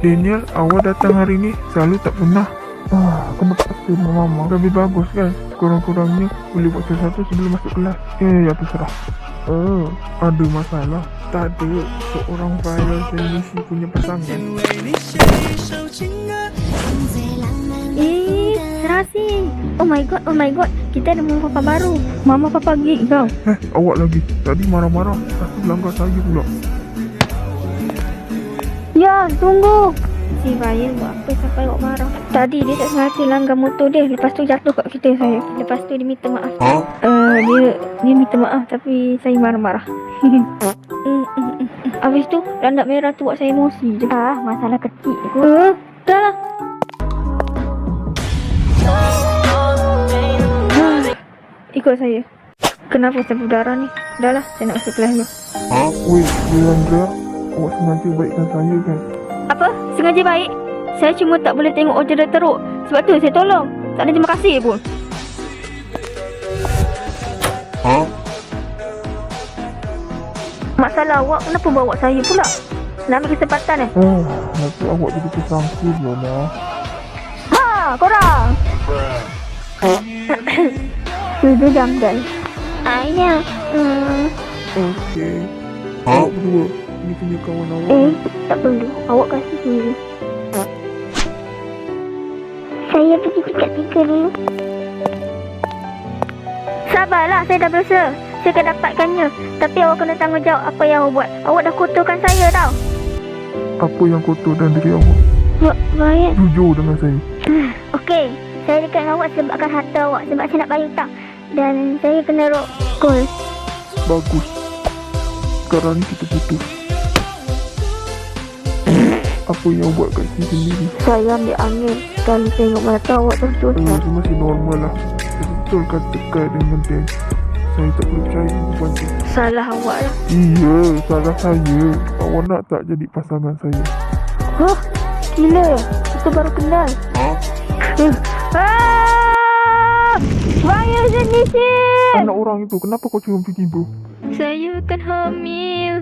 Daniel, awak datang hari ni selalu tak pernah. Kenapa pasti mama? Lebih bagus kan? Kurang-kurangnya boleh buat sesuatu sebelum masuk kelas. Apa serah. Ada masalah. Tak ada. Seorang viral selebriti punya pasangan. Serasi. Oh my god. Kita ada mama papa baru. Mama papa gig kau. Awak lagi. Tadi marah-marah. Tapi langgar saya pula. Ya, tunggu. Si Ryan buat apa sampai awak marah? Tadi dia tak sengaja langgar motor dia. Lepas tu jatuh kat kita saya. Lepas tu dia minta maaf. Dia minta maaf tapi saya marah-marah. Habis tu landak merah tu buat saya emosi je. Masalah kecil. Dah lah. Ikut saya. Kenapa saya berdarah ni? Dah lah, saya nak masuk kelas dulu. Weh, Leandra, awak sengaja baikkan saya kan? Apa? Sengaja baik? Saya cuma tak boleh tengok order dia teruk. Sebab tu saya tolong. Tak ada terima kasih pun. Masalah awak kenapa bawa saya pula? Nak ambil kesempatan Nanti awak jadi tersangkut lah. Korang! Sudah damdal. Ayah. Okey. Awak berdua, ini punya kawan awak. Tak perlu. Awak kasih sendiri. Saya pergi tingkat 3 dulu. Sabarlah, saya dah berusaha. Saya akan dapatkannya. Tapi awak kena tanggungjawab apa yang awak buat. Awak dah kotorkan saya tau. Apa yang kotor dan diri awak? Baik. Jujur dengan saya. Okey, saya dekat dengan awak sebabkan harta awak. Sebab saya nak bayar hutang. Dan saya kena rokol. Bagus. Sekarang ni kita putus. Apa yang awak buat kat sini sendiri? Saya ambil angin. Sekali tengok mata awak terus. Itu masih normal lah. Betul kata Kai dengan Dan. Saya tak perlu percaya perempuan tu. Salah awak lah. Iya, salah saya. Awak nak tak jadi pasangan saya? Gila. Kita baru kenal. Bahaya jenis. Anak orang itu, kenapa kau cuma pergi bro? Saya akan hamil.